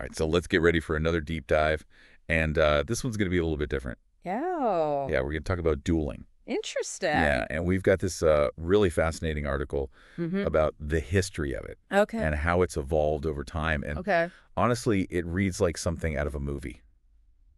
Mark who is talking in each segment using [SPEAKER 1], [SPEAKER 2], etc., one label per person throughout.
[SPEAKER 1] right, so let's get ready for another deep dive. And this one's going to be a little bit different.
[SPEAKER 2] Oh,
[SPEAKER 1] Yeah, we're going to talk about dueling.
[SPEAKER 2] interesting.
[SPEAKER 1] Yeah, and we've got this really fascinating article
[SPEAKER 2] Mm-hmm.
[SPEAKER 1] about the history of it
[SPEAKER 2] Okay.
[SPEAKER 1] and how it's evolved over time. And
[SPEAKER 2] Okay.
[SPEAKER 1] honestly, it reads like something out of a movie.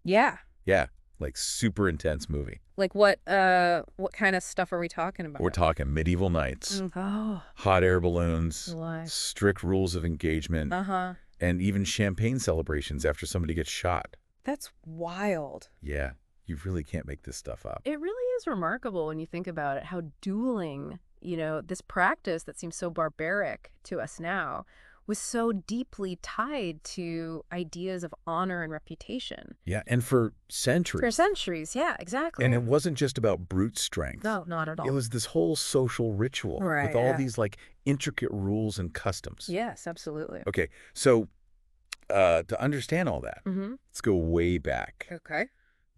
[SPEAKER 2] Yeah.
[SPEAKER 1] Yeah, like super intense movie.
[SPEAKER 2] Like what kind of stuff are we talking
[SPEAKER 1] We're
[SPEAKER 2] about?
[SPEAKER 1] talking medieval knights,
[SPEAKER 2] Oh,
[SPEAKER 1] hot air balloons,
[SPEAKER 2] life.
[SPEAKER 1] strict rules of engagement,
[SPEAKER 2] Uh-huh.
[SPEAKER 1] and even champagne celebrations after somebody gets shot.
[SPEAKER 2] That's wild.
[SPEAKER 1] Yeah, you really can't make this stuff up.
[SPEAKER 2] It really is remarkable when you think about it, how dueling, this practice that seems so barbaric to us now, was so deeply tied to ideas of honor and reputation.
[SPEAKER 1] Yeah, and for
[SPEAKER 2] For
[SPEAKER 1] centuries.
[SPEAKER 2] centuries, yeah, exactly.
[SPEAKER 1] And it wasn't just about brute strength.
[SPEAKER 2] No, not at all.
[SPEAKER 1] It was this whole social ritual
[SPEAKER 2] Right,
[SPEAKER 1] with all
[SPEAKER 2] yeah.
[SPEAKER 1] these like intricate rules and customs.
[SPEAKER 2] Yes, absolutely.
[SPEAKER 1] Okay, so to understand all that,
[SPEAKER 2] Mm-hmm.
[SPEAKER 1] let's go way back.
[SPEAKER 2] Okay.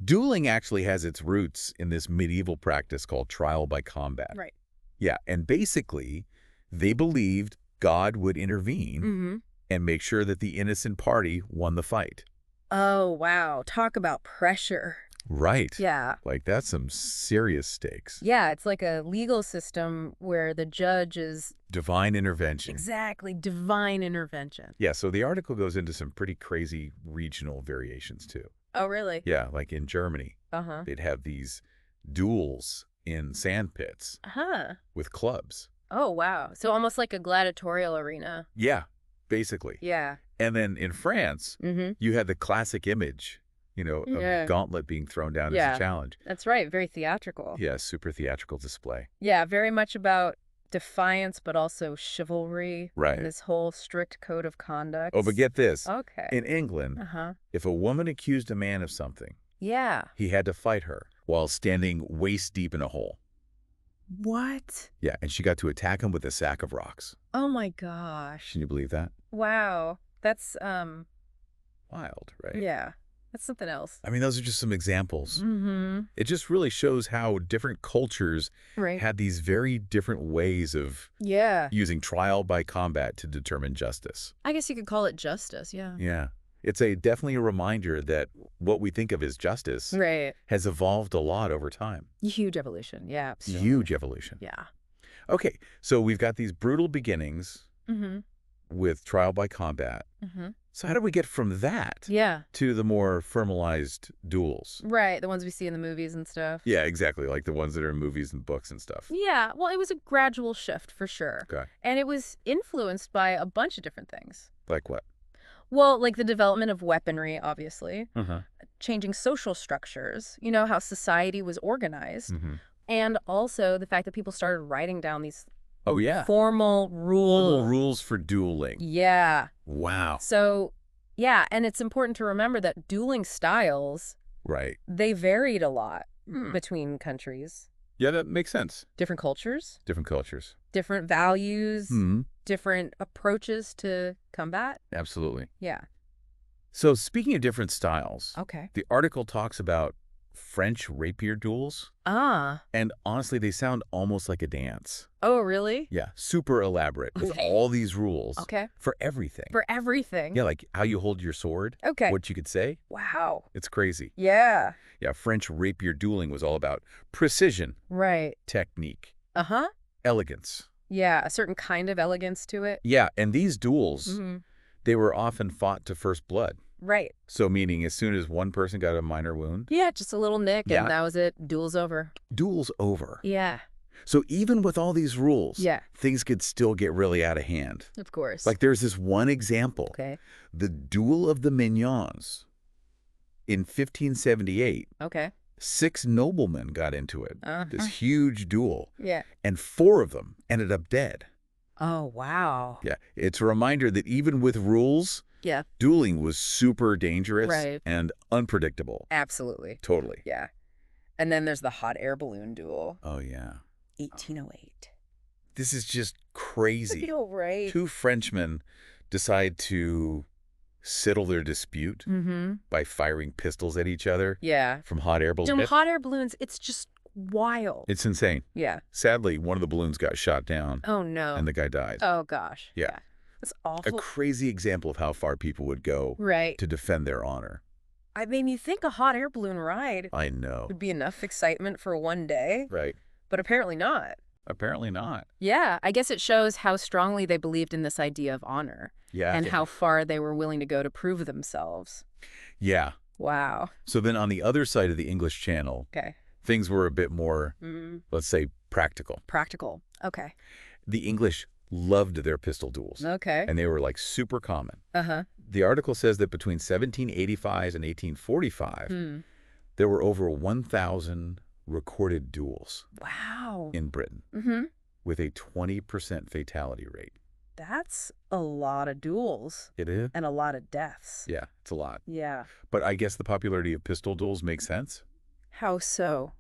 [SPEAKER 1] Dueling actually has its roots in this medieval practice called trial by combat.
[SPEAKER 2] Right.
[SPEAKER 1] Yeah, and basically, they believed God would intervene
[SPEAKER 2] Mm-hmm.
[SPEAKER 1] and make sure that the innocent party won the fight.
[SPEAKER 2] Oh, wow. Talk about pressure.
[SPEAKER 1] Right.
[SPEAKER 2] Yeah.
[SPEAKER 1] Like, that's some serious stakes.
[SPEAKER 2] Yeah, it's like a legal system where the judge is
[SPEAKER 1] Divine intervention.
[SPEAKER 2] exactly divine intervention.
[SPEAKER 1] Yeah, so the article goes into some pretty crazy regional variations, too.
[SPEAKER 2] Oh, really?
[SPEAKER 1] Yeah, like in Germany,
[SPEAKER 2] Uh-huh.
[SPEAKER 1] they'd have these duels in sand pits
[SPEAKER 2] Huh.
[SPEAKER 1] with clubs.
[SPEAKER 2] Oh, wow. So almost like a gladiatorial arena.
[SPEAKER 1] Yeah, basically.
[SPEAKER 2] Yeah.
[SPEAKER 1] And then in France,
[SPEAKER 2] Mm-hmm.
[SPEAKER 1] you had the classic image, of
[SPEAKER 2] Yeah.
[SPEAKER 1] the gauntlet being thrown down as
[SPEAKER 2] Yeah.
[SPEAKER 1] a challenge.
[SPEAKER 2] That's right. Very theatrical.
[SPEAKER 1] Yeah, super theatrical display.
[SPEAKER 2] Yeah, very much about defiance, but also chivalry.
[SPEAKER 1] Right.
[SPEAKER 2] And this whole strict code of conduct.
[SPEAKER 1] Oh, but get this.
[SPEAKER 2] Okay.
[SPEAKER 1] In England,
[SPEAKER 2] Uh-huh.
[SPEAKER 1] if a woman accused a man of something,
[SPEAKER 2] Yeah.
[SPEAKER 1] he had to fight her while standing waist deep in a hole.
[SPEAKER 2] What?
[SPEAKER 1] Yeah, and she got to attack him with a sack of rocks.
[SPEAKER 2] Oh my gosh.
[SPEAKER 1] Can you believe that?
[SPEAKER 2] Wow. That's
[SPEAKER 1] Wild, right?
[SPEAKER 2] yeah. That's something else.
[SPEAKER 1] I mean, those are just some examples.
[SPEAKER 2] Mm-hmm.
[SPEAKER 1] It just really shows how different cultures
[SPEAKER 2] Right.
[SPEAKER 1] had these very different ways of
[SPEAKER 2] Yeah.
[SPEAKER 1] using trial by combat to determine justice.
[SPEAKER 2] I guess you could call it justice, yeah.
[SPEAKER 1] Yeah. It's definitely a reminder that what we think of as justice
[SPEAKER 2] Right.
[SPEAKER 1] has evolved a lot over time.
[SPEAKER 2] Huge evolution. Yeah. absolutely.
[SPEAKER 1] Huge evolution.
[SPEAKER 2] Yeah.
[SPEAKER 1] Okay, so we've got these brutal beginnings
[SPEAKER 2] Mm-hmm.
[SPEAKER 1] with trial by combat.
[SPEAKER 2] Mm-hmm.
[SPEAKER 1] So how do we get from that
[SPEAKER 2] Yeah.
[SPEAKER 1] to the more formalized duels?
[SPEAKER 2] Right. The ones we see in the movies and stuff.
[SPEAKER 1] Yeah, exactly, like the ones that are in movies and books and stuff.
[SPEAKER 2] Yeah. Well, it was a gradual shift for sure.
[SPEAKER 1] Okay.
[SPEAKER 2] And it was influenced by a bunch of different things.
[SPEAKER 1] Like what?
[SPEAKER 2] Well, like the development of weaponry, obviously,
[SPEAKER 1] Uh-huh.
[SPEAKER 2] changing social structures, how society was organized,
[SPEAKER 1] Mm-hmm.
[SPEAKER 2] and also the fact that people started writing down these
[SPEAKER 1] Oh, yeah.
[SPEAKER 2] formal rules.
[SPEAKER 1] Rules for dueling.
[SPEAKER 2] Yeah.
[SPEAKER 1] Wow.
[SPEAKER 2] So, yeah, and it's important to remember that dueling styles,
[SPEAKER 1] Right.
[SPEAKER 2] they varied a lot
[SPEAKER 1] Hmm.
[SPEAKER 2] between countries,
[SPEAKER 1] Yeah, that makes sense.
[SPEAKER 2] different cultures,
[SPEAKER 1] Different cultures.
[SPEAKER 2] different values,
[SPEAKER 1] Hmm.
[SPEAKER 2] different approaches to combat.
[SPEAKER 1] Absolutely.
[SPEAKER 2] Yeah.
[SPEAKER 1] So speaking of different styles,
[SPEAKER 2] Okay.
[SPEAKER 1] the article talks about French rapier duels,
[SPEAKER 2] Ah.
[SPEAKER 1] and honestly, they sound almost like a dance.
[SPEAKER 2] Oh, really?
[SPEAKER 1] Yeah, super elaborate with
[SPEAKER 2] Okay.
[SPEAKER 1] all these rules
[SPEAKER 2] Okay.
[SPEAKER 1] for everything.
[SPEAKER 2] For everything.
[SPEAKER 1] Yeah, like how you hold your sword,
[SPEAKER 2] Okay.
[SPEAKER 1] what you could say.
[SPEAKER 2] Wow.
[SPEAKER 1] It's crazy.
[SPEAKER 2] Yeah.
[SPEAKER 1] Yeah, French rapier dueling was all about precision,
[SPEAKER 2] Right.
[SPEAKER 1] technique,
[SPEAKER 2] Uh-huh.
[SPEAKER 1] elegance.
[SPEAKER 2] Yeah, a certain kind of elegance to it.
[SPEAKER 1] Yeah, and these duels,
[SPEAKER 2] Mm-hmm.
[SPEAKER 1] they were often fought to first blood.
[SPEAKER 2] Right.
[SPEAKER 1] So meaning as soon as one person got a minor wound,
[SPEAKER 2] Yeah, just a little nick,
[SPEAKER 1] Yeah.
[SPEAKER 2] and that was it. Duel's over.
[SPEAKER 1] duel's over.
[SPEAKER 2] Yeah.
[SPEAKER 1] So even with all these rules,
[SPEAKER 2] Yeah.
[SPEAKER 1] things could still get really out of hand.
[SPEAKER 2] Of course.
[SPEAKER 1] Like there's this one example,
[SPEAKER 2] Okay.
[SPEAKER 1] the Duel of the Mignons. In 1578,
[SPEAKER 2] Okay.
[SPEAKER 1] 6 noblemen got into it, this
[SPEAKER 2] Uh-huh.
[SPEAKER 1] huge duel,
[SPEAKER 2] Yeah.
[SPEAKER 1] and 4 of them ended up dead.
[SPEAKER 2] Oh, wow.
[SPEAKER 1] Yeah, it's a reminder that even with rules,
[SPEAKER 2] Yeah.
[SPEAKER 1] dueling was super dangerous
[SPEAKER 2] Right.
[SPEAKER 1] and unpredictable.
[SPEAKER 2] Absolutely.
[SPEAKER 1] Totally.
[SPEAKER 2] Yeah. And then there's the hot air balloon duel.
[SPEAKER 1] Oh, yeah.
[SPEAKER 2] 1808.
[SPEAKER 1] This is just crazy.
[SPEAKER 2] Feel right.
[SPEAKER 1] 2 Frenchmen decide to settle their dispute
[SPEAKER 2] Mm-hmm.
[SPEAKER 1] by firing pistols at each other
[SPEAKER 2] Yeah.
[SPEAKER 1] from hot air
[SPEAKER 2] Some
[SPEAKER 1] balloons.
[SPEAKER 2] hot air balloons, it's just wild.
[SPEAKER 1] It's insane.
[SPEAKER 2] Yeah.
[SPEAKER 1] Sadly, one of the balloons got shot down
[SPEAKER 2] Oh, no.
[SPEAKER 1] and the guy died.
[SPEAKER 2] Oh, gosh.
[SPEAKER 1] Yeah.
[SPEAKER 2] That's
[SPEAKER 1] A
[SPEAKER 2] awful.
[SPEAKER 1] crazy example of how far people would go
[SPEAKER 2] Right.
[SPEAKER 1] to defend their honor.
[SPEAKER 2] I mean, you think a hot air balloon ride
[SPEAKER 1] I know.
[SPEAKER 2] would be enough excitement for one day,
[SPEAKER 1] Right.
[SPEAKER 2] but apparently not.
[SPEAKER 1] Apparently not.
[SPEAKER 2] Yeah, I guess it shows how strongly they believed in this idea of honor
[SPEAKER 1] Yeah.
[SPEAKER 2] and how far they were willing to go to prove themselves.
[SPEAKER 1] Yeah.
[SPEAKER 2] Wow.
[SPEAKER 1] So then on the other side of the English Channel,
[SPEAKER 2] Okay.
[SPEAKER 1] things were a bit more, let's say, practical.
[SPEAKER 2] Practical. Okay.
[SPEAKER 1] The English loved their pistol duels.
[SPEAKER 2] Okay.
[SPEAKER 1] And they were like super common.
[SPEAKER 2] Uh-huh.
[SPEAKER 1] The article says that between 1785 and 1845, there were over 1,000 recorded duels
[SPEAKER 2] Wow.
[SPEAKER 1] in Britain with a 20% fatality rate.
[SPEAKER 2] That's a lot of duels
[SPEAKER 1] It is?
[SPEAKER 2] and a lot of deaths.
[SPEAKER 1] Yeah, it's a lot.
[SPEAKER 2] Yeah.
[SPEAKER 1] But I guess the popularity of pistol duels makes sense.
[SPEAKER 2] How so?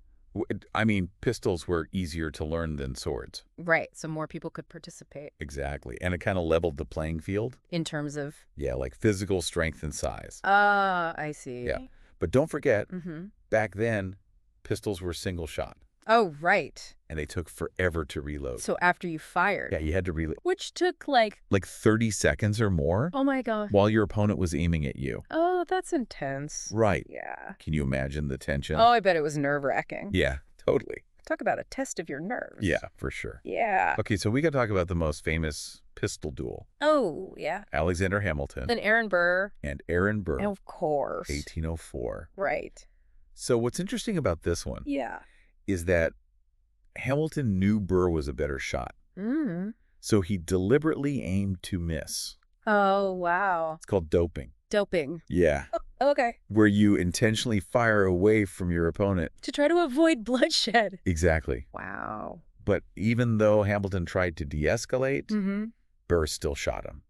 [SPEAKER 1] I mean, pistols were easier to learn than swords.
[SPEAKER 2] Right. So more people could participate
[SPEAKER 1] Exactly. And it kind of leveled the playing field.
[SPEAKER 2] in terms of.
[SPEAKER 1] Yeah, like physical strength and size.
[SPEAKER 2] I see.
[SPEAKER 1] Yeah. But don't forget,
[SPEAKER 2] Mm-hmm.
[SPEAKER 1] back then, pistols were single shot.
[SPEAKER 2] Oh, right.
[SPEAKER 1] And they took forever to reload.
[SPEAKER 2] So after you fired.
[SPEAKER 1] Yeah, you had to reload.
[SPEAKER 2] Which took like
[SPEAKER 1] 30 seconds or more
[SPEAKER 2] oh my gosh.
[SPEAKER 1] while your opponent was aiming at you.
[SPEAKER 2] Oh, that's intense.
[SPEAKER 1] Right.
[SPEAKER 2] Yeah.
[SPEAKER 1] Can you imagine the tension?
[SPEAKER 2] Oh, I bet it was nerve-wracking.
[SPEAKER 1] Yeah, totally.
[SPEAKER 2] Talk about a test of your nerves.
[SPEAKER 1] Yeah, for sure.
[SPEAKER 2] Yeah.
[SPEAKER 1] Okay, so we got to talk about the most famous pistol duel.
[SPEAKER 2] Oh, yeah.
[SPEAKER 1] Alexander Hamilton
[SPEAKER 2] Then Aaron Burr.
[SPEAKER 1] and Aaron Burr,
[SPEAKER 2] Of course.
[SPEAKER 1] 1804.
[SPEAKER 2] Right.
[SPEAKER 1] So what's interesting about this one
[SPEAKER 2] Yeah.
[SPEAKER 1] is that Hamilton knew Burr was a better shot.
[SPEAKER 2] Mm.
[SPEAKER 1] So he deliberately aimed to miss.
[SPEAKER 2] Oh, wow.
[SPEAKER 1] It's called doping.
[SPEAKER 2] Doping.
[SPEAKER 1] Yeah.
[SPEAKER 2] Oh, okay.
[SPEAKER 1] Where you intentionally fire away from your opponent.
[SPEAKER 2] To try to avoid bloodshed.
[SPEAKER 1] Exactly.
[SPEAKER 2] Wow.
[SPEAKER 1] But even though Hamilton tried to de-escalate,
[SPEAKER 2] Mm-hmm.
[SPEAKER 1] Burr still shot him.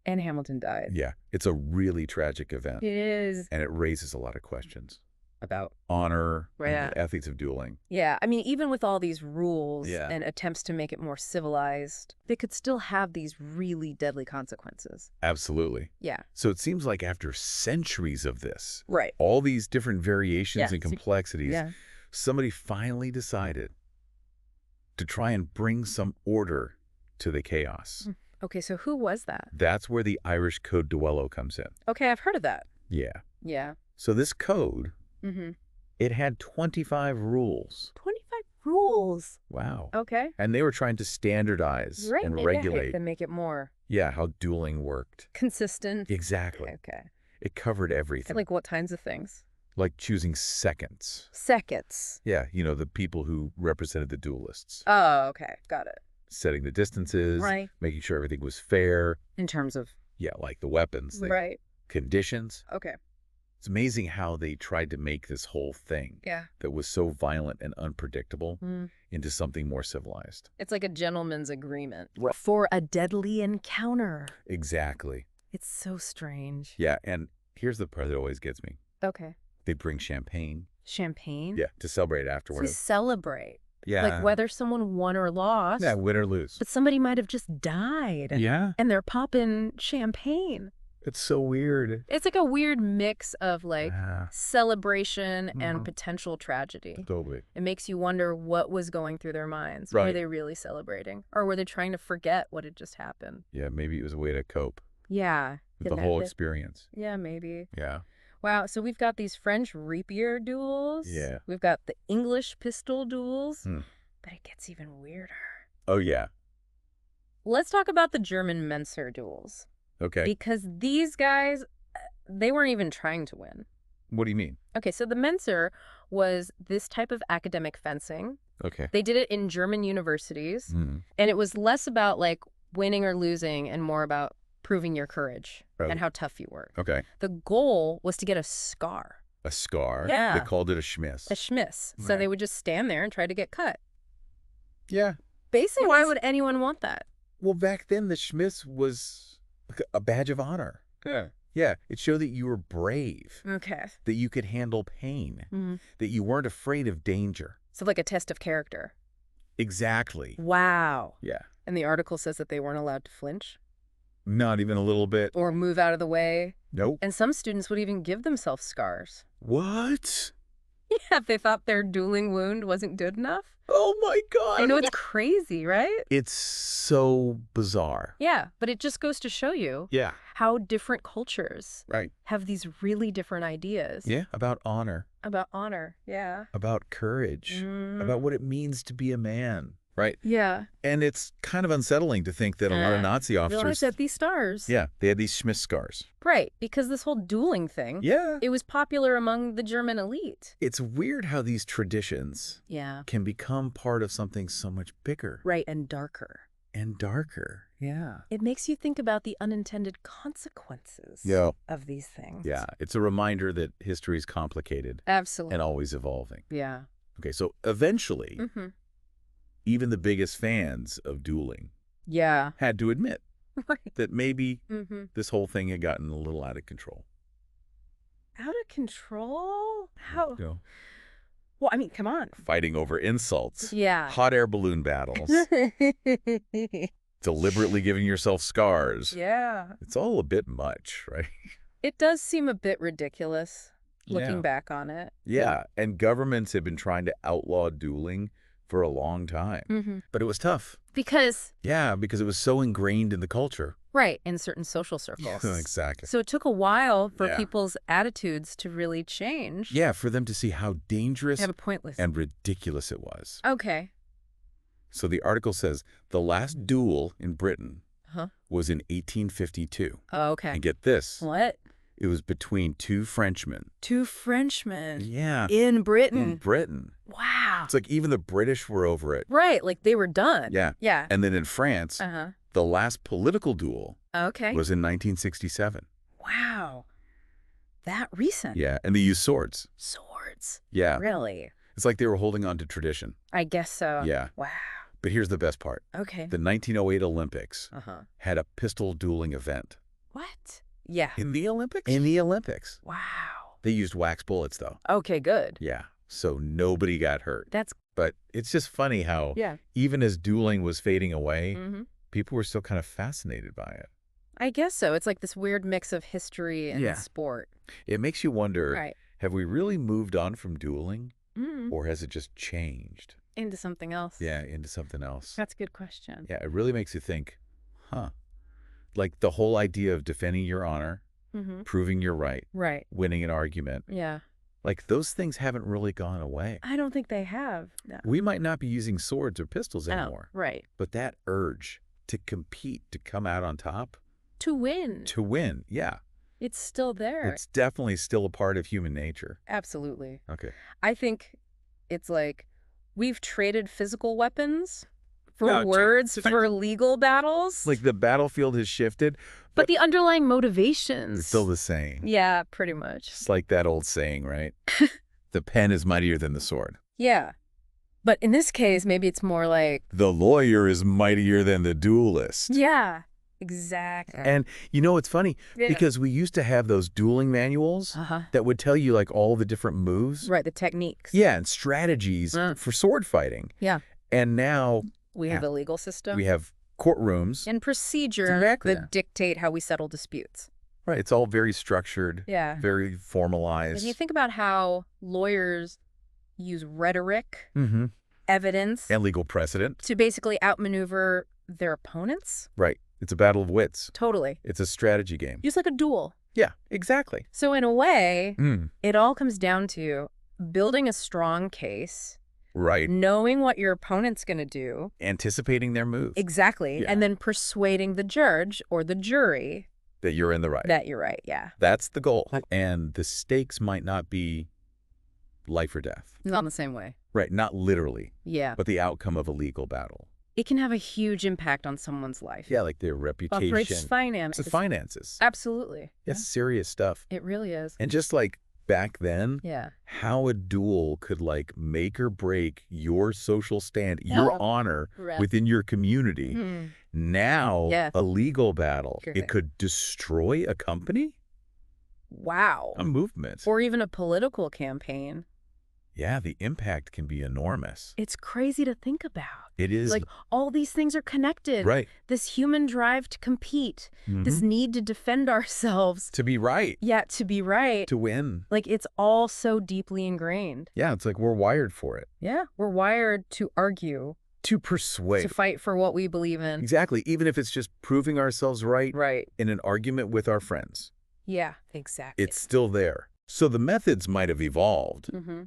[SPEAKER 2] And Hamilton died.
[SPEAKER 1] Yeah. It's a really tragic event.
[SPEAKER 2] It is.
[SPEAKER 1] And it raises a lot of questions.
[SPEAKER 2] About.
[SPEAKER 1] Honor, and
[SPEAKER 2] Yeah.
[SPEAKER 1] the ethics of dueling.
[SPEAKER 2] Yeah, I mean, even with all these rules
[SPEAKER 1] Yeah.
[SPEAKER 2] and attempts to make it more civilized, they could still have these really deadly consequences.
[SPEAKER 1] Absolutely.
[SPEAKER 2] Yeah.
[SPEAKER 1] So it seems like after centuries of this,
[SPEAKER 2] Right.
[SPEAKER 1] all these different variations
[SPEAKER 2] Yeah.
[SPEAKER 1] and complexities,
[SPEAKER 2] Yeah.
[SPEAKER 1] somebody finally decided to try and bring some order to the chaos.
[SPEAKER 2] Okay, so who was that?
[SPEAKER 1] That's where the Irish Code Duello comes in.
[SPEAKER 2] Okay, I've heard of that.
[SPEAKER 1] Yeah.
[SPEAKER 2] Yeah.
[SPEAKER 1] So this code,
[SPEAKER 2] Mm-hmm.
[SPEAKER 1] it had 25 rules.
[SPEAKER 2] 25 rules.
[SPEAKER 1] Wow.
[SPEAKER 2] Okay.
[SPEAKER 1] And they were trying to standardize
[SPEAKER 2] Right.
[SPEAKER 1] and
[SPEAKER 2] yeah,
[SPEAKER 1] regulate,
[SPEAKER 2] and make it more
[SPEAKER 1] how dueling worked.
[SPEAKER 2] consistent.
[SPEAKER 1] Exactly.
[SPEAKER 2] Okay.
[SPEAKER 1] It covered everything.
[SPEAKER 2] Like what kinds of things?
[SPEAKER 1] Like choosing seconds.
[SPEAKER 2] Seconds.
[SPEAKER 1] Yeah, the people who represented the duelists.
[SPEAKER 2] Oh, okay. Got it.
[SPEAKER 1] Setting the distances,
[SPEAKER 2] Right.
[SPEAKER 1] making sure everything was fair.
[SPEAKER 2] In terms of.
[SPEAKER 1] Yeah, like the weapons, the
[SPEAKER 2] Right.
[SPEAKER 1] conditions.
[SPEAKER 2] Okay.
[SPEAKER 1] It's amazing how they tried to make this whole thing
[SPEAKER 2] Yeah.
[SPEAKER 1] that was so violent and unpredictable
[SPEAKER 2] Mm.
[SPEAKER 1] into something more civilized.
[SPEAKER 2] It's like a gentleman's agreement.
[SPEAKER 1] Right.
[SPEAKER 2] For a deadly encounter.
[SPEAKER 1] Exactly.
[SPEAKER 2] It's so strange.
[SPEAKER 1] Yeah, and here's the part that always gets me.
[SPEAKER 2] Okay.
[SPEAKER 1] They'd bring champagne.
[SPEAKER 2] Champagne?
[SPEAKER 1] Yeah, to celebrate
[SPEAKER 2] To
[SPEAKER 1] afterwards.
[SPEAKER 2] celebrate.
[SPEAKER 1] Yeah.
[SPEAKER 2] Like whether someone won or lost.
[SPEAKER 1] Yeah, win or lose.
[SPEAKER 2] But somebody might have just died.
[SPEAKER 1] Yeah.
[SPEAKER 2] And they're popping champagne.
[SPEAKER 1] It's so weird.
[SPEAKER 2] It's like a weird mix of like
[SPEAKER 1] Yeah.
[SPEAKER 2] celebration and
[SPEAKER 1] Mhm.
[SPEAKER 2] potential tragedy.
[SPEAKER 1] Totally.
[SPEAKER 2] It makes you wonder what was going through their minds.
[SPEAKER 1] Right.
[SPEAKER 2] Were they really celebrating? Or were they trying to forget what had just happened?
[SPEAKER 1] Yeah, maybe it was a way to cope
[SPEAKER 2] Yeah.
[SPEAKER 1] with
[SPEAKER 2] Get
[SPEAKER 1] the whole
[SPEAKER 2] that-
[SPEAKER 1] experience.
[SPEAKER 2] Yeah, maybe.
[SPEAKER 1] Yeah.
[SPEAKER 2] Wow, so we've got these French rapier duels.
[SPEAKER 1] Yeah.
[SPEAKER 2] We've got the English pistol duels.
[SPEAKER 1] Hmm.
[SPEAKER 2] But it gets even weirder.
[SPEAKER 1] Oh, yeah.
[SPEAKER 2] Let's talk about the German Menser duels.
[SPEAKER 1] Okay.
[SPEAKER 2] Because these guys, they weren't even trying to win.
[SPEAKER 1] What do you mean?
[SPEAKER 2] Okay, so the Menser was this type of academic fencing.
[SPEAKER 1] Okay.
[SPEAKER 2] They did it in German universities.
[SPEAKER 1] Hmm.
[SPEAKER 2] And it was less about like winning or losing and more about proving your courage
[SPEAKER 1] Oh.
[SPEAKER 2] and how tough you were.
[SPEAKER 1] Okay.
[SPEAKER 2] The goal was to get a scar,
[SPEAKER 1] A scar.
[SPEAKER 2] Yeah.
[SPEAKER 1] They called it a schmiss.
[SPEAKER 2] a schmiss. So
[SPEAKER 1] Right.
[SPEAKER 2] they would just stand there and try to get cut.
[SPEAKER 1] Yeah.
[SPEAKER 2] Basically, why would anyone want that?
[SPEAKER 1] Well, back then, the schmiss was like a badge of honor.
[SPEAKER 2] Yeah.
[SPEAKER 1] Yeah. It showed that you were brave,
[SPEAKER 2] Okay.
[SPEAKER 1] that you could handle pain,
[SPEAKER 2] Mhm.
[SPEAKER 1] that you weren't afraid of danger.
[SPEAKER 2] So like a test of character.
[SPEAKER 1] Exactly.
[SPEAKER 2] Wow.
[SPEAKER 1] Yeah.
[SPEAKER 2] And the article says that they weren't allowed to flinch
[SPEAKER 1] Not even a little bit.
[SPEAKER 2] or move out of the way.
[SPEAKER 1] Nope.
[SPEAKER 2] And some students would even give themselves scars.
[SPEAKER 1] What?
[SPEAKER 2] Yeah, if they thought their dueling wound wasn't good enough.
[SPEAKER 1] Oh my God.
[SPEAKER 2] I know it's crazy, right?
[SPEAKER 1] It's so bizarre.
[SPEAKER 2] Yeah, but it just goes to show you
[SPEAKER 1] Yeah.
[SPEAKER 2] how different cultures
[SPEAKER 1] Right.
[SPEAKER 2] have these really different ideas.
[SPEAKER 1] Yeah. About honor,
[SPEAKER 2] About honor. Yeah.
[SPEAKER 1] about courage,
[SPEAKER 2] Mm.
[SPEAKER 1] about what it means to be a man. Right.
[SPEAKER 2] Yeah.
[SPEAKER 1] And it's kind of unsettling to think that a lot of Nazi
[SPEAKER 2] Realize
[SPEAKER 1] officers,
[SPEAKER 2] that these stars.
[SPEAKER 1] yeah, they had these Schmidt scars.
[SPEAKER 2] Right, because this whole dueling thing,
[SPEAKER 1] Yeah.
[SPEAKER 2] it was popular among the German elite.
[SPEAKER 1] It's weird how these traditions
[SPEAKER 2] Yeah.
[SPEAKER 1] can become part of something so much bigger
[SPEAKER 2] Right, and darker.
[SPEAKER 1] and darker. Yeah.
[SPEAKER 2] It makes you think about the unintended consequences
[SPEAKER 1] Yeah.
[SPEAKER 2] of these things.
[SPEAKER 1] Yeah. It's a reminder that history is complicated
[SPEAKER 2] Absolutely.
[SPEAKER 1] and always evolving.
[SPEAKER 2] Yeah.
[SPEAKER 1] Okay, so eventually,
[SPEAKER 2] Mm-hmm.
[SPEAKER 1] even the biggest fans of dueling
[SPEAKER 2] Yeah.
[SPEAKER 1] had to admit
[SPEAKER 2] Right.
[SPEAKER 1] that maybe
[SPEAKER 2] Mm-hmm.
[SPEAKER 1] this whole thing had gotten a little out of control.
[SPEAKER 2] Out of control? How?
[SPEAKER 1] You know,
[SPEAKER 2] Well, I mean, come on.
[SPEAKER 1] fighting over insults,
[SPEAKER 2] Yeah.
[SPEAKER 1] hot air balloon battles, deliberately giving yourself scars.
[SPEAKER 2] Yeah.
[SPEAKER 1] It's all a bit much, right?
[SPEAKER 2] It does seem a bit ridiculous looking
[SPEAKER 1] Yeah.
[SPEAKER 2] back on it.
[SPEAKER 1] Yeah, and governments have been trying to outlaw dueling for a long time.
[SPEAKER 2] Mm-hmm.
[SPEAKER 1] But it was tough.
[SPEAKER 2] Because,
[SPEAKER 1] Yeah, because it was so ingrained in the culture.
[SPEAKER 2] right, in certain social circles.
[SPEAKER 1] Exactly.
[SPEAKER 2] So it took a while for
[SPEAKER 1] Yeah.
[SPEAKER 2] people's attitudes to really change.
[SPEAKER 1] Yeah, for them to see how dangerous
[SPEAKER 2] Have a pointless.
[SPEAKER 1] and ridiculous it was.
[SPEAKER 2] Okay.
[SPEAKER 1] So the article says the last duel in Britain
[SPEAKER 2] Huh?
[SPEAKER 1] was in 1852.
[SPEAKER 2] Oh, okay.
[SPEAKER 1] And get this,
[SPEAKER 2] What?
[SPEAKER 1] it was between two Frenchmen.
[SPEAKER 2] Two Frenchmen
[SPEAKER 1] Yeah,
[SPEAKER 2] in Britain.
[SPEAKER 1] in Britain.
[SPEAKER 2] Wow.
[SPEAKER 1] It's like even the British were over it.
[SPEAKER 2] Right, like they were done.
[SPEAKER 1] Yeah.
[SPEAKER 2] Yeah.
[SPEAKER 1] And then in France,
[SPEAKER 2] Uh-huh.
[SPEAKER 1] the last political duel
[SPEAKER 2] Okay.
[SPEAKER 1] was in 1967.
[SPEAKER 2] Wow. That recent.
[SPEAKER 1] Yeah, and they used swords.
[SPEAKER 2] Swords.
[SPEAKER 1] Yeah.
[SPEAKER 2] Really?
[SPEAKER 1] It's like they were holding on to tradition.
[SPEAKER 2] I guess so.
[SPEAKER 1] Yeah.
[SPEAKER 2] Wow.
[SPEAKER 1] But here's the best part.
[SPEAKER 2] Okay.
[SPEAKER 1] The 1908 Olympics
[SPEAKER 2] Uh-huh.
[SPEAKER 1] had a pistol dueling event.
[SPEAKER 2] What? Yeah.
[SPEAKER 1] In the Olympics? In the Olympics.
[SPEAKER 2] Wow.
[SPEAKER 1] They used wax bullets, though.
[SPEAKER 2] Okay, good.
[SPEAKER 1] Yeah. So nobody got hurt.
[SPEAKER 2] That's,
[SPEAKER 1] But it's just funny how
[SPEAKER 2] yeah.
[SPEAKER 1] even as dueling was fading away,
[SPEAKER 2] Mm-hmm.
[SPEAKER 1] people were still kind of fascinated by it.
[SPEAKER 2] I guess so. It's like this weird mix of history and
[SPEAKER 1] Yeah.
[SPEAKER 2] sport.
[SPEAKER 1] It makes you wonder,
[SPEAKER 2] Right.
[SPEAKER 1] have we really moved on from dueling,
[SPEAKER 2] Mm.
[SPEAKER 1] or has it just changed?
[SPEAKER 2] Into something else.
[SPEAKER 1] Yeah, into something else.
[SPEAKER 2] That's a good question.
[SPEAKER 1] Yeah, it really makes you think, huh? Like the whole idea of defending your honor,
[SPEAKER 2] Mm-hmm.
[SPEAKER 1] proving you're right,
[SPEAKER 2] Right.
[SPEAKER 1] winning an argument,
[SPEAKER 2] Yeah.
[SPEAKER 1] like those things haven't really gone away.
[SPEAKER 2] I don't think they have. No.
[SPEAKER 1] We might not be using swords or pistols anymore,
[SPEAKER 2] Right.
[SPEAKER 1] but that urge to compete, to come out on top,
[SPEAKER 2] To win.
[SPEAKER 1] to win, yeah,
[SPEAKER 2] It's still there.
[SPEAKER 1] it's definitely still a part of human nature.
[SPEAKER 2] Absolutely.
[SPEAKER 1] Okay.
[SPEAKER 2] I think it's like we've traded physical weapons for
[SPEAKER 1] No,
[SPEAKER 2] words for legal battles.
[SPEAKER 1] Like the battlefield has shifted,
[SPEAKER 2] but the underlying motivations.
[SPEAKER 1] it's still the same.
[SPEAKER 2] Yeah, pretty much.
[SPEAKER 1] It's like that old saying, right? The pen is mightier than the sword.
[SPEAKER 2] Yeah. But in this case, maybe it's more like,
[SPEAKER 1] The lawyer is mightier than the duelist.
[SPEAKER 2] yeah, exactly.
[SPEAKER 1] And you know, it's funny
[SPEAKER 2] Yeah.
[SPEAKER 1] because we used to have those dueling manuals
[SPEAKER 2] Uh-huh.
[SPEAKER 1] that would tell you like all the different moves.
[SPEAKER 2] Right, the techniques.
[SPEAKER 1] Yeah, and strategies for sword fighting.
[SPEAKER 2] Yeah.
[SPEAKER 1] And now
[SPEAKER 2] We have the legal system.
[SPEAKER 1] we have courtrooms.
[SPEAKER 2] and procedure
[SPEAKER 1] Exactly.
[SPEAKER 2] that dictate how we settle disputes.
[SPEAKER 1] Right, it's all very structured,
[SPEAKER 2] Yeah.
[SPEAKER 1] very formalized.
[SPEAKER 2] And you think about how lawyers use rhetoric,
[SPEAKER 1] Mm-hmm.
[SPEAKER 2] evidence,
[SPEAKER 1] And legal precedent.
[SPEAKER 2] to basically outmaneuver their opponents.
[SPEAKER 1] Right. It's a battle of wits.
[SPEAKER 2] Totally.
[SPEAKER 1] It's a strategy game.
[SPEAKER 2] Just like a duel.
[SPEAKER 1] Yeah, exactly.
[SPEAKER 2] So in a way,
[SPEAKER 1] Mm.
[SPEAKER 2] it all comes down to building a strong case,
[SPEAKER 1] Right.
[SPEAKER 2] knowing what your opponent's going to do.
[SPEAKER 1] Anticipating their move.
[SPEAKER 2] Exactly.
[SPEAKER 1] Yeah.
[SPEAKER 2] And then persuading the judge or the jury
[SPEAKER 1] That you're in the right.
[SPEAKER 2] that you're right. Yeah.
[SPEAKER 1] That's the goal. And the stakes might not be life or death.
[SPEAKER 2] Not in the same way.
[SPEAKER 1] Right, not literally,
[SPEAKER 2] Yeah.
[SPEAKER 1] but the outcome of a legal battle.
[SPEAKER 2] It can have a huge impact on someone's life.
[SPEAKER 1] Yeah, like their reputation.
[SPEAKER 2] Operates finances.
[SPEAKER 1] It's the finances.
[SPEAKER 2] Absolutely.
[SPEAKER 1] It's serious stuff.
[SPEAKER 2] It really is.
[SPEAKER 1] And just like back then,
[SPEAKER 2] Yeah.
[SPEAKER 1] how a duel could like make or break your social stand, your honor
[SPEAKER 2] Right.
[SPEAKER 1] within your community.
[SPEAKER 2] Hmm.
[SPEAKER 1] Now,
[SPEAKER 2] Yeah.
[SPEAKER 1] a legal battle,
[SPEAKER 2] Correct.
[SPEAKER 1] it could destroy a company,
[SPEAKER 2] Wow.
[SPEAKER 1] a movement.
[SPEAKER 2] Or even a political campaign.
[SPEAKER 1] Yeah, the impact can be enormous.
[SPEAKER 2] It's crazy to think about.
[SPEAKER 1] It is.
[SPEAKER 2] Like, all these things are connected.
[SPEAKER 1] Right.
[SPEAKER 2] This human drive to compete, this
[SPEAKER 1] Mhm.
[SPEAKER 2] need to defend ourselves.
[SPEAKER 1] To be right.
[SPEAKER 2] Yeah, to be right.
[SPEAKER 1] To win.
[SPEAKER 2] Like, it's all so deeply ingrained.
[SPEAKER 1] Yeah, it's like we're wired for it.
[SPEAKER 2] Yeah, we're wired to argue,
[SPEAKER 1] To persuade.
[SPEAKER 2] to fight for what we believe in.
[SPEAKER 1] Exactly, even if it's just proving ourselves right
[SPEAKER 2] Right.
[SPEAKER 1] in an argument with our friends.
[SPEAKER 2] Yeah, exactly.
[SPEAKER 1] It's still there. So the methods might have evolved,
[SPEAKER 2] Mm-hmm.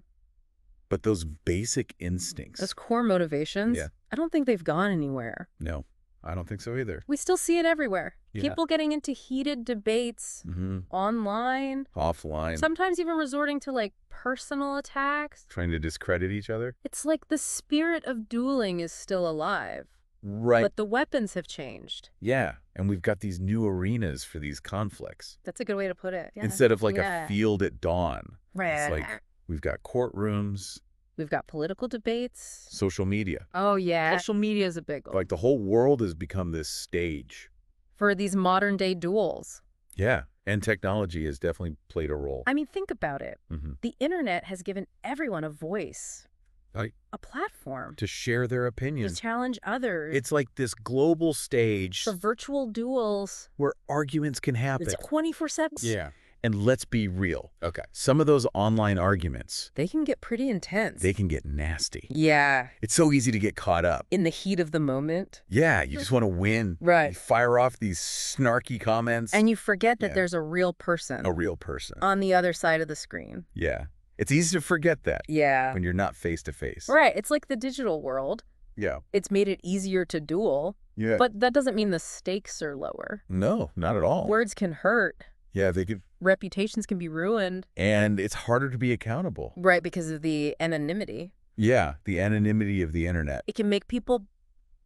[SPEAKER 1] but those basic instincts.
[SPEAKER 2] Those core motivations,
[SPEAKER 1] Yeah.
[SPEAKER 2] I don't think they've gone anywhere.
[SPEAKER 1] No, I don't think so either.
[SPEAKER 2] We still see it everywhere.
[SPEAKER 1] Yeah.
[SPEAKER 2] People getting into heated debates online,
[SPEAKER 1] Offline.
[SPEAKER 2] sometimes even resorting to, like, personal attacks.
[SPEAKER 1] Trying to discredit each other.
[SPEAKER 2] It's like the spirit of dueling is still alive,
[SPEAKER 1] Right.
[SPEAKER 2] but the weapons have changed.
[SPEAKER 1] Yeah, and we've got these new arenas for these conflicts.
[SPEAKER 2] That's a good way to put it. Yeah.
[SPEAKER 1] Instead of like
[SPEAKER 2] Yeah.
[SPEAKER 1] a field at dawn.
[SPEAKER 2] Right.
[SPEAKER 1] It's like we've got courtrooms,
[SPEAKER 2] We've got political debates.
[SPEAKER 1] social media.
[SPEAKER 2] Oh, yeah. Social media is a big one.
[SPEAKER 1] Like the whole world has become this stage.
[SPEAKER 2] For these modern-day duels.
[SPEAKER 1] Yeah, and technology has definitely played a role.
[SPEAKER 2] I mean, think about it.
[SPEAKER 1] Mm-hmm.
[SPEAKER 2] The internet has given everyone a voice,
[SPEAKER 1] Right.
[SPEAKER 2] a platform
[SPEAKER 1] To share their
[SPEAKER 2] to
[SPEAKER 1] opinions.
[SPEAKER 2] challenge others.
[SPEAKER 1] It's like this global stage
[SPEAKER 2] for virtual duels.
[SPEAKER 1] where arguments can happen.
[SPEAKER 2] It's 24/7.
[SPEAKER 1] Yeah. And let's be real. Okay. Some of those online arguments,
[SPEAKER 2] They can get pretty intense.
[SPEAKER 1] they can get nasty.
[SPEAKER 2] Yeah.
[SPEAKER 1] It's so easy to get caught up.
[SPEAKER 2] In the heat of the moment.
[SPEAKER 1] Yeah, you just want to win.
[SPEAKER 2] Right.
[SPEAKER 1] You fire off these snarky comments.
[SPEAKER 2] And you forget that
[SPEAKER 1] Yeah.
[SPEAKER 2] there's a real person
[SPEAKER 1] A real person.
[SPEAKER 2] on the other side of the screen.
[SPEAKER 1] Yeah. It's easy to forget that
[SPEAKER 2] Yeah.
[SPEAKER 1] when you're not face to face.
[SPEAKER 2] Right. It's like the digital world.
[SPEAKER 1] Yeah.
[SPEAKER 2] It's made it easier to duel,
[SPEAKER 1] Yeah.
[SPEAKER 2] but that doesn't mean the stakes are lower.
[SPEAKER 1] No, not at all.
[SPEAKER 2] Words can hurt.
[SPEAKER 1] Yeah, they could.
[SPEAKER 2] Reputations can be ruined.
[SPEAKER 1] And it's harder to be accountable.
[SPEAKER 2] Right, because of the anonymity.
[SPEAKER 1] Yeah, the anonymity of the internet.
[SPEAKER 2] It can make people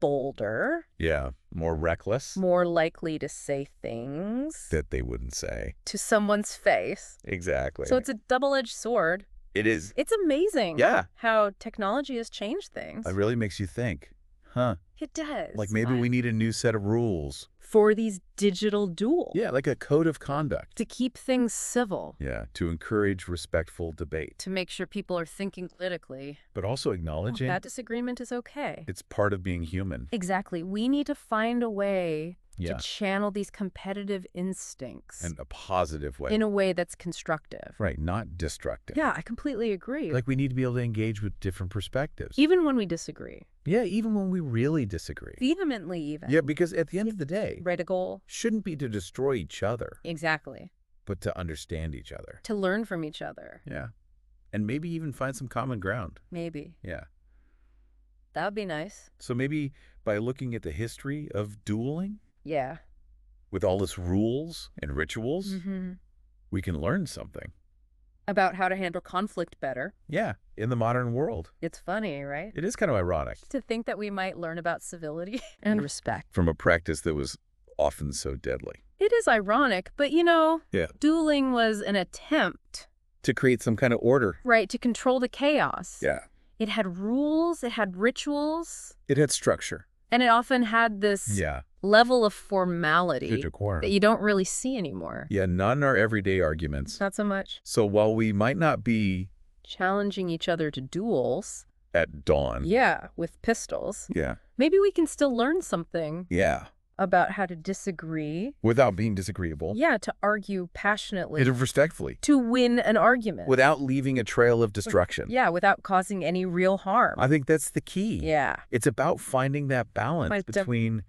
[SPEAKER 2] bolder,
[SPEAKER 1] Yeah, more reckless
[SPEAKER 2] more likely to say things
[SPEAKER 1] that they wouldn't say.
[SPEAKER 2] to someone's face.
[SPEAKER 1] Exactly.
[SPEAKER 2] So it's a double-edged sword.
[SPEAKER 1] It is.
[SPEAKER 2] It's amazing
[SPEAKER 1] Yeah.
[SPEAKER 2] how technology has changed things.
[SPEAKER 1] It really makes you think, huh?
[SPEAKER 2] It does.
[SPEAKER 1] Like maybe we need a new set of rules.
[SPEAKER 2] For these digital duels.
[SPEAKER 1] Yeah, like a code of conduct.
[SPEAKER 2] To keep things civil.
[SPEAKER 1] Yeah, to encourage respectful debate.
[SPEAKER 2] To make sure people are thinking politically.
[SPEAKER 1] But also acknowledging
[SPEAKER 2] That disagreement is okay.
[SPEAKER 1] it's part of being human.
[SPEAKER 2] Exactly. We need to find a way
[SPEAKER 1] Yeah.
[SPEAKER 2] to channel these competitive instincts
[SPEAKER 1] In a positive way.
[SPEAKER 2] in a way that's constructive.
[SPEAKER 1] Right, not destructive.
[SPEAKER 2] Yeah, I completely agree.
[SPEAKER 1] Like we need to be able to engage with different perspectives.
[SPEAKER 2] Even when we disagree.
[SPEAKER 1] Yeah, even when we really disagree.
[SPEAKER 2] Vehemently even.
[SPEAKER 1] Yeah, because at the end of the day,
[SPEAKER 2] Right, a goal.
[SPEAKER 1] shouldn't be to destroy each other,
[SPEAKER 2] Exactly.
[SPEAKER 1] but to understand each other.
[SPEAKER 2] To learn from each other.
[SPEAKER 1] Yeah. And maybe even find some common ground.
[SPEAKER 2] Maybe.
[SPEAKER 1] Yeah.
[SPEAKER 2] That would be nice.
[SPEAKER 1] So maybe by looking at the history of dueling,
[SPEAKER 2] Yeah.
[SPEAKER 1] with all its rules and rituals,
[SPEAKER 2] Mm-hmm.
[SPEAKER 1] we can learn something.
[SPEAKER 2] About how to handle conflict better.
[SPEAKER 1] Yeah, in the modern world.
[SPEAKER 2] It's funny, right?
[SPEAKER 1] It is kind of ironic.
[SPEAKER 2] To think that we might learn about civility and respect.
[SPEAKER 1] From a practice that was often so deadly.
[SPEAKER 2] It is ironic, but
[SPEAKER 1] Yeah.
[SPEAKER 2] dueling was an attempt,
[SPEAKER 1] To create some kind of order.
[SPEAKER 2] right, to control the chaos.
[SPEAKER 1] Yeah.
[SPEAKER 2] It had rules, it had rituals,
[SPEAKER 1] It had structure.
[SPEAKER 2] and it often had this
[SPEAKER 1] Yeah.
[SPEAKER 2] level of formality
[SPEAKER 1] Decorum.
[SPEAKER 2] that you don't really see anymore.
[SPEAKER 1] Yeah, not in our everyday arguments.
[SPEAKER 2] Not so much
[SPEAKER 1] So while we might not be
[SPEAKER 2] challenging each other to duels,
[SPEAKER 1] at dawn.
[SPEAKER 2] yeah, with pistols,
[SPEAKER 1] Yeah.
[SPEAKER 2] maybe we can still learn something
[SPEAKER 1] Yeah.
[SPEAKER 2] about how to disagree.
[SPEAKER 1] Without being disagreeable.
[SPEAKER 2] Yeah, to argue passionately.
[SPEAKER 1] And respectfully.
[SPEAKER 2] To win an argument.
[SPEAKER 1] Without leaving a trail of destruction.
[SPEAKER 2] Yeah, without causing any real harm.
[SPEAKER 1] I think that's the key.
[SPEAKER 2] Yeah.
[SPEAKER 1] It's about finding that balance
[SPEAKER 2] Right,
[SPEAKER 1] between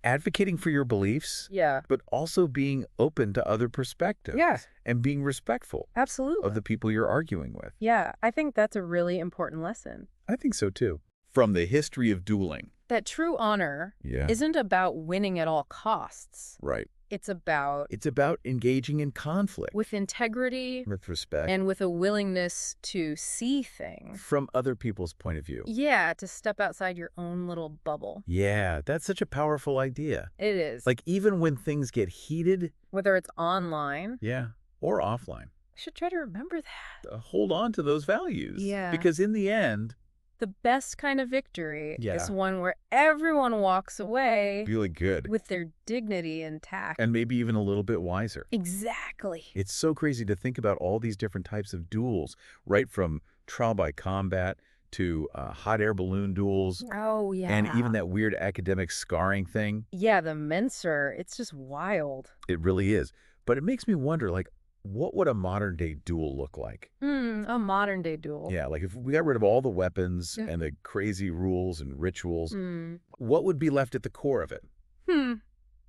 [SPEAKER 1] advocating for your beliefs,
[SPEAKER 2] Yeah.
[SPEAKER 1] but also being open to other perspectives.
[SPEAKER 2] Yeah.
[SPEAKER 1] And being respectful
[SPEAKER 2] Absolutely.
[SPEAKER 1] of the people you're arguing with.
[SPEAKER 2] Yeah, I think that's a really important lesson.
[SPEAKER 1] I think so too. From the history of dueling.
[SPEAKER 2] That true honor
[SPEAKER 1] Yeah.
[SPEAKER 2] isn't about winning at all costs.
[SPEAKER 1] Right.
[SPEAKER 2] It's about
[SPEAKER 1] It's about engaging in conflict.
[SPEAKER 2] with integrity
[SPEAKER 1] With respect.
[SPEAKER 2] and with a willingness to see things.
[SPEAKER 1] From other people's point of view.
[SPEAKER 2] Yeah, to step outside your own little bubble.
[SPEAKER 1] Yeah, that's such a powerful idea.
[SPEAKER 2] It is.
[SPEAKER 1] Like even when things get heated,
[SPEAKER 2] whether it's online.
[SPEAKER 1] yeah, or offline,
[SPEAKER 2] I should try to remember that.
[SPEAKER 1] hold on to those values.
[SPEAKER 2] Yeah.
[SPEAKER 1] Because in the end,
[SPEAKER 2] The best kind of victory
[SPEAKER 1] Yeah.
[SPEAKER 2] is one where everyone walks away
[SPEAKER 1] really good.
[SPEAKER 2] with their dignity intact.
[SPEAKER 1] And maybe even a little bit wiser.
[SPEAKER 2] Exactly.
[SPEAKER 1] It's so crazy to think about all these different types of duels, right from trial by combat to hot air balloon duels,
[SPEAKER 2] Oh, yeah.
[SPEAKER 1] and even that weird academic scarring thing.
[SPEAKER 2] Yeah, the Menser. It's just wild.
[SPEAKER 1] It really is. But it makes me wonder, like, what would a modern-day duel look like?
[SPEAKER 2] A modern-day duel.
[SPEAKER 1] Yeah, like if we got rid of all the weapons
[SPEAKER 2] Yeah.
[SPEAKER 1] and the crazy rules and rituals,
[SPEAKER 2] Hmm.
[SPEAKER 1] what would be left at the core of it?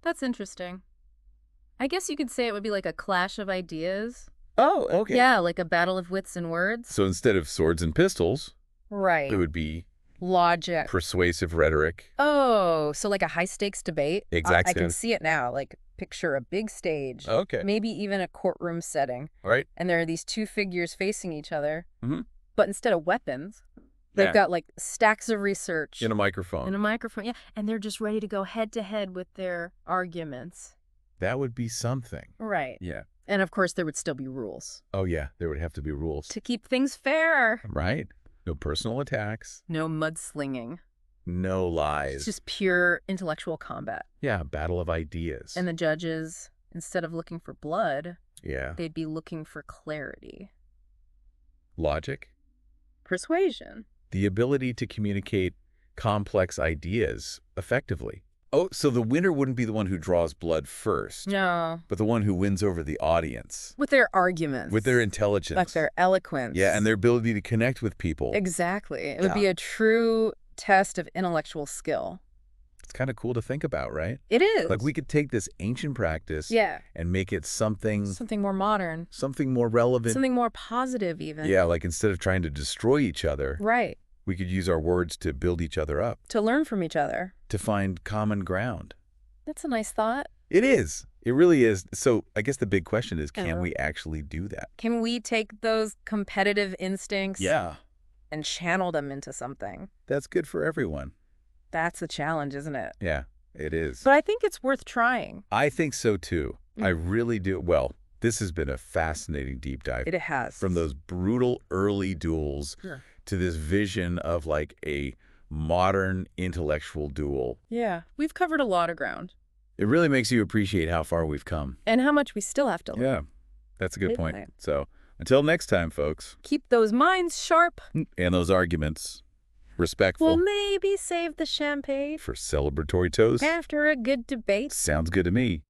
[SPEAKER 2] That's interesting. I guess you could say it would be like a clash of ideas.
[SPEAKER 1] Oh, okay.
[SPEAKER 2] Yeah, like a battle of wits and words.
[SPEAKER 1] So instead of swords and pistols,
[SPEAKER 2] Right.
[SPEAKER 1] it would be
[SPEAKER 2] Logic.
[SPEAKER 1] persuasive rhetoric.
[SPEAKER 2] Oh, so like a high-stakes debate?
[SPEAKER 1] Exactly.
[SPEAKER 2] I can see it now. Like, picture a big stage.
[SPEAKER 1] Okay.
[SPEAKER 2] Maybe even a courtroom setting.
[SPEAKER 1] All right.
[SPEAKER 2] And there are these two figures facing each other.
[SPEAKER 1] Mhm.
[SPEAKER 2] But instead of weapons, they've
[SPEAKER 1] Yeah.
[SPEAKER 2] got like stacks of research.
[SPEAKER 1] In a microphone.
[SPEAKER 2] And a microphone, yeah. And they're just ready to go head-to-head with their arguments.
[SPEAKER 1] That would be something.
[SPEAKER 2] Right.
[SPEAKER 1] Yeah.
[SPEAKER 2] And of course, there would still be rules.
[SPEAKER 1] Oh, yeah. There would have to be rules.
[SPEAKER 2] To keep things fair.
[SPEAKER 1] Right? No personal attacks.
[SPEAKER 2] No mudslinging.
[SPEAKER 1] No
[SPEAKER 2] It's
[SPEAKER 1] lies.
[SPEAKER 2] just pure intellectual combat.
[SPEAKER 1] Yeah, battle of ideas.
[SPEAKER 2] And the judges, instead of looking for blood,
[SPEAKER 1] Yeah.
[SPEAKER 2] they'd be looking for clarity.
[SPEAKER 1] Logic.
[SPEAKER 2] Persuasion.
[SPEAKER 1] The ability to communicate complex ideas effectively. Oh, so the winner wouldn't be the one who draws blood first,
[SPEAKER 2] No.
[SPEAKER 1] but the one who wins over the audience.
[SPEAKER 2] With their arguments.
[SPEAKER 1] With their intelligence.
[SPEAKER 2] Like their eloquence.
[SPEAKER 1] Yeah, and their ability to connect with people.
[SPEAKER 2] Exactly. It would be a true test of intellectual skill.
[SPEAKER 1] It's kind of cool to think about, right?
[SPEAKER 2] It is.
[SPEAKER 1] Like we could take this ancient practice and make it something
[SPEAKER 2] more modern.
[SPEAKER 1] something more relevant.
[SPEAKER 2] Something more positive even.
[SPEAKER 1] Yeah, like instead of trying to destroy each other,
[SPEAKER 2] Right.
[SPEAKER 1] we could use our words to build each other up,
[SPEAKER 2] To learn from each other.
[SPEAKER 1] to find common ground.
[SPEAKER 2] That's a nice thought.
[SPEAKER 1] It is. It really is. So I guess the big question is, can
[SPEAKER 2] Uh-huh.
[SPEAKER 1] we actually do that?
[SPEAKER 2] Can we take those competitive instincts
[SPEAKER 1] Yeah.
[SPEAKER 2] and channel them into something?
[SPEAKER 1] That's good for everyone.
[SPEAKER 2] That's the challenge, isn't it?
[SPEAKER 1] Yeah, it is.
[SPEAKER 2] But I think it's worth trying.
[SPEAKER 1] I think so too. I really do. Well, this has been a fascinating deep dive.
[SPEAKER 2] It has.
[SPEAKER 1] From those brutal early duels to this vision of like a modern intellectual duel.
[SPEAKER 2] Yeah. We've covered a lot of ground.
[SPEAKER 1] It really makes you appreciate how far we've come.
[SPEAKER 2] And how much we still have to learn.
[SPEAKER 1] Yeah, that's a good
[SPEAKER 2] Big
[SPEAKER 1] point.
[SPEAKER 2] time.
[SPEAKER 1] So until next time, folks,
[SPEAKER 2] Keep those minds sharp.
[SPEAKER 1] and those arguments respectful
[SPEAKER 2] We'll maybe save the champagne
[SPEAKER 1] for celebratory toast.
[SPEAKER 2] after a good debate.
[SPEAKER 1] Sounds good to me.